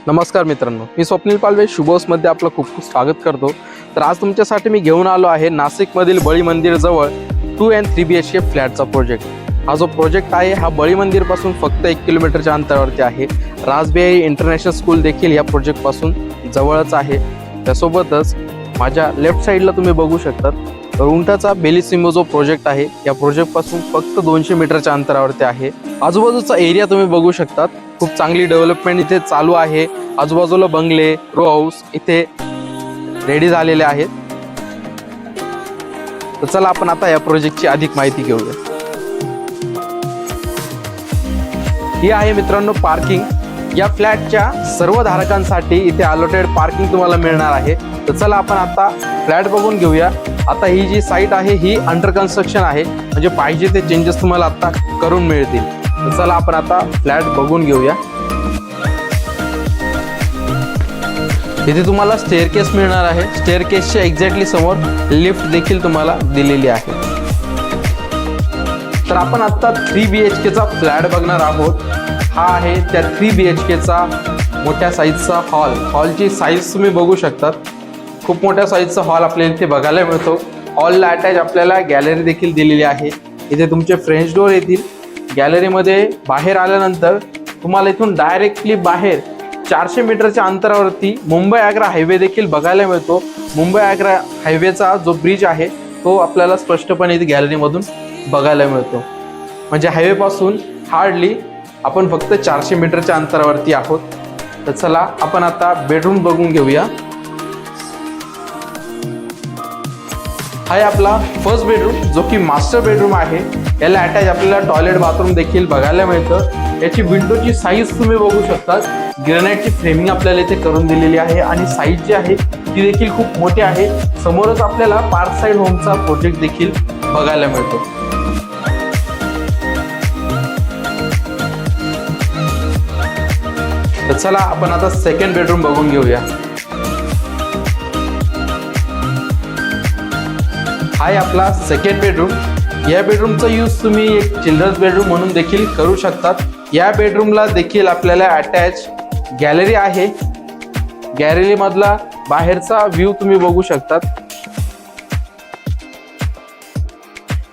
नमस्कार मित्रांनो, मी स्वप्नील पालवे शुभोसमध्ये आपलं खूप खूप स्वागत करतो। तर आज तुमच्यासाठी मी घेऊन आलो आहे नाशिकमधील बळी मंदिर जवळ 2 and 3 BHK फ्लॅटचा प्रोजेक्ट। हा जो प्रोजेक्ट आहे हा बळी मंदिरपासून फक्त 1 किलोमीटरच्या अंतरावरती आहे। राजबिहारी इंटरनॅशनल स्कूल देखील या प्रोजेक्टपासून जवळच आहे। त्यासोबतच माझ्या लेफ्ट साईडला तुम्ही बघू शकतात रुंठाचा बेलिसिमो जो प्रोजेक्ट आहे या प्रोजेक्टपासून फक्त 200 मीटरच्या अंतरावरती आहे। आजूबाजूचा एरिया तुम्ही बघू शकतात, खूप चांगली डेव्हलपमेंट इथे चालू आहे। आजूबाजूला बंगले, रो हाऊस इथे रेडी झालेले आहेत। तर चला आपण आता या प्रोजेक्टची अधिक माहिती घेऊया। ही आहे मित्रांनो पार्किंग। या फ्लॅटच्या सर्व धारकांसाठी इथे अलॉटेड पार्किंग तुम्हाला मिळणार आहे। तर चला आपण आता फ्लॅट बघून घेऊया। आता ही जी साईट आहे ही अंडर कन्स्ट्रक्शन आहे, म्हणजे पाहिजे ते चेंजेस तुम्हाला आता करून मिळतील। तर चला आपण आता फ्लॅट बघून घेऊया। इथे तुम्हाला स्टेअरकेस मिळणार आहे। स्टेअरकेसच्या एक्झॅक्टली समोर लिफ्ट देखील तुम्हाला दिलेली आहे। तर आपण आता 3 BHKचा फ्लॅट बघणार आहोत। हा आहे त्या 3 BHKचा मोठ्या साईजचा हॉल। हॉलची साईज तुम्ही बघू शकतात, खूप मोठ्या साईजचा हॉल आपल्याला इथे बघायला मिळतो। हॉलला अटॅच आपल्याला गॅलरी देखील दिलेली आहे। इथे तुमचे फ्रेंच डोर येतील। गॅलरीमध्ये बाहेर आल्यानंतर तुम्हाला इथून डायरेक्टली बाहेर 400 मीटरच्या अंतरावरती मुंबई आग्रा हायवे देखील बघायला मिळतो। मुंबई आग्रा हायवेचा जो ब्रिज आहे तो आपल्याला स्पष्टपणे इथे गॅलरीमधून बघायला मिळतो। म्हणजे हायवेपासून हार्डली आपण फक्त 400 मीटरच्या अंतरावरती आहोत। तर चला आपण आता बेडरूम बघून घेऊया। हा आहे आपला फर्स्ट बेडरूम, जो की मास्टर बेडरूम आहे। याला अटॅच आपल्याला टॉयलेट बाथरूम देखील बघायला मिळतं। याची विंडोची साईज तुम्ही बघू शकता, ग्रेनाइटची फ्रेमिंग आपल्याला इथे करून दिलेली आहे आणि साईज जी आहे ती देखील खूप मोठी आहे। समोरच आपल्याला पार्क साइड होमचा प्रोजेक्ट देखील बघायला मिळतो। तर चला आपण आता सेकंड बेडरूम बघून घेऊया। हा आहे आपला सेकंड बेडरूम। या बेडरूमचा यूज तुम्ही एक चिल्ड्रन्स बेडरूम म्हणून देखील करू शकतात। या बेडरूमला देखील आपल्याला अटॅच गॅलरी आहे। गॅलरी मधला बाहेरचा व्ह्यू तुम्ही बघू शकतात।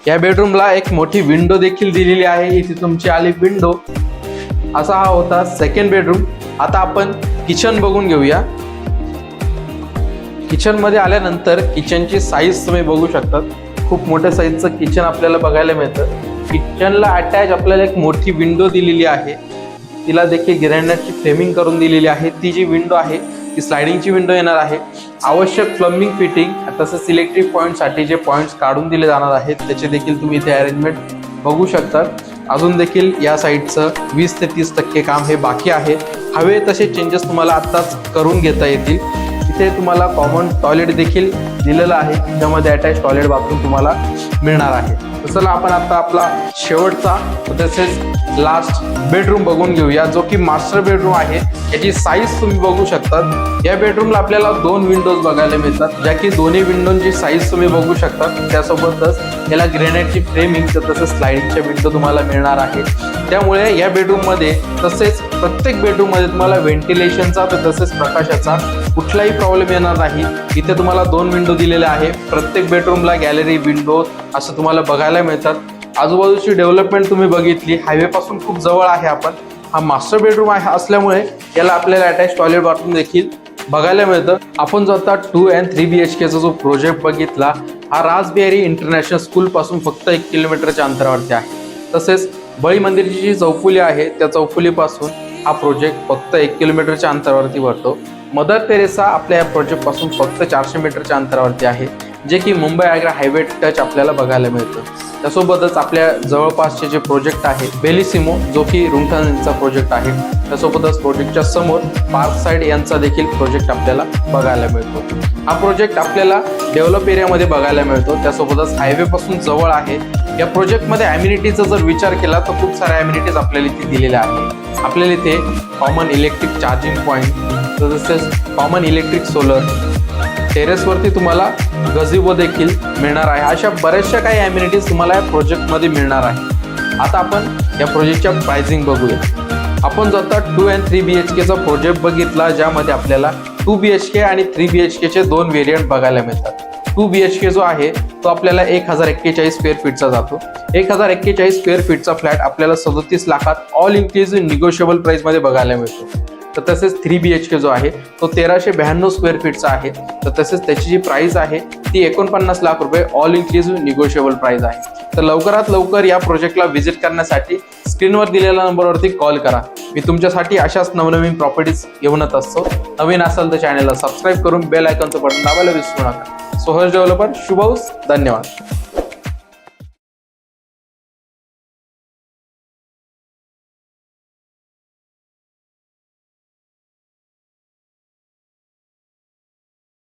या बेडरूमला एक मोठी विंडो देखील दिलेली आहे। इथे तुमची आली विंडो। असा हा होता सेकंड बेडरूम। आता आपण किचन बघून घेऊया। किचन मध्ये आल्यानंतर किचनची साईज तुम्ही बघू शकतात, खूप मोठ्या साईजचं किचन आपल्याला बघायला मिळतं। किचनला अटॅच आपल्याला एक मोठी विंडो दिलेली आहे। तिला देखील ग्रेनाइटची फ्रेमिंग करून दिलेली आहे। ती जी विंडो आहे ती स्लायडिंगची विंडो येणार आहे। आवश्यक प्लंबिंग फिटिंग तसंच इलेक्ट्रिक पॉईंटसाठी जे पॉईंट्स काढून दिले जाणार आहेत त्याचे देखील तुम्ही इथे अरेंजमेंट बघू शकता। अजून देखील या साईडचं 20 ते 30% काम हे बाकी आहे। हवे तसे चेंजेस तुम्हाला आत्ताच करून घेता येतील। इथे तुम्हाला कॉमन टॉयलेट देखील दिलेलं आहे, त्यामध्ये अटॅच टॉयलेट बाथरूम तुम्हाला मिळणार आहे। तर चला आपण आता आपला शेवटचा तसेच लास्ट बेडरूम बघून घेऊया, जो की मास्टर बेडरूम आहे। याची साईज तुम्ही बघू शकतात। या बेडरूमला आपल्याला 2 विंडोज बघायला मिळतात, ज्या की दोन्ही विंडोची साईज तुम्ही बघू शकतात। त्यासोबतच याला ग्रेनाइटची फ्रेमिंग तसंच स्लाइडिंगच्या विंडो तुम्हाला मिळणार आहे। त्यामुळे या बेडरूम मध्ये तसेच प्रत्येक बेडरूम मध्ये तुम्हाला व्हेंटिलेशनचा तसेच प्रकाशाचा कुठलाही प्रॉब्लेम येणार नाही। इथे तुम्हाला 2 विंडो दिलेल्या आहे। प्रत्येक बेडरूमला गॅलरी, विंडो असं तुम्हाला बघायला मिळतात। आजूबाजूची डेव्हलपमेंट तुम्ही बघितली, हायवे पासून खूप जवळ आहे आपण। हा मास्टर बेडरूम आहे असल्यामुळे याला आपल्याला अटॅच टॉयलेट बाथरूम देखील बघायला मिळतं। आपण जो आता 2 and 3 BHKचा जो प्रोजेक्ट बघितला हा राजबिहारी इंटरनॅशनल स्कूल पासून फक्त 1 किलोमीटरच्या अंतरावरती आहे। तसेच बळी मंदिरची जी चौफुली आहे त्या चौफुलीपासून हा प्रोजेक्ट फक्त 1 किलोमीटरच्या अंतरावरती भरतो। मदर तेरेसा आपल्या या प्रोजेक्ट पासून फक्त 400 मीटरच्या अंतरावरती आहे, जे की मुंबई आग्रा हायवे टच आपल्याला बघायला मिळतं। त्यासोबतच आपल्या जवळपासचे जे प्रोजेक्ट आहे बेलिसिमो, जो की रुंठाचा प्रोजेक्ट आहे, त्यासोबतच प्रोजेक्टच्या समोर पार्क साइड यांचा देखील प्रोजेक्ट आपल्याला बघायला मिळतो। हा प्रोजेक्ट आपल्याला डेव्हलप एरियामध्ये बघायला मिळतो, त्यासोबतच हायवे पासून जवळ आहे। या प्रोजेक्टमध्ये ॲम्युनिटीचा जर विचार केला तर खूप साऱ्या ॲम्युनिटीज आपल्याला इथे दिलेल्या आहेत। आपल्याला इथे कॉमन इलेक्ट्रिक चार्जिंग पॉईंट तसेच कॉमन इलेक्ट्रिक सोलर, टेरेसवरती तुम्हाला गझिबो देखील मिळणार आहे। अशा बऱ्याचशा काही ॲम्युनिटीज तुम्हाला या प्रोजेक्टमध्ये मिळणार आहे। आता आपण या प्रोजेक्टच्या प्राइसिंग बघूया। आपण आता 2 and 3 BHK चा प्रोजेक्ट बघितला, ज्यामध्ये आपल्याला 2 BHK आणि 3 BHK चे दोन व्हेरियंट बघायला मिळतात. 2 BHK जो आहे तो आपल्याला 1041 स्क्वेअर फीटचा जातो. 1041 स्क्वेअर फीटचा फ्लॅट आपल्याला 37 लाखात ऑल इन्क्लुसिव्ह निगोशिएबल प्राइस मध्ये बघायला मिळतो. तर तसेच 3 BHK जो आहे तो 1392 स्क्वेअर फीटचा आहे. तर तसेच त्याची जी प्राइस आहे ती 49 लाख रुपये ऑल इन्क्लुसिव्ह निगोशिएबल प्राइस आहे. तर लवकरात लवकर या प्रोजेक्टला व्हिजिट करण्यासाठी स्क्रीनवर दिलेल्या नंबरवरती कॉल करा. मी तुमच्यासाठी अशाच नवनवीन प्रॉपर्टीज घेऊनच असतो. नवीन असाल तर चॅनलला सबस्क्राईब करून बेल आयकॉनचं बटन दाबायला विसरू नका. सोहज डेव्हलपर, शुभ हौस. धन्यवाद.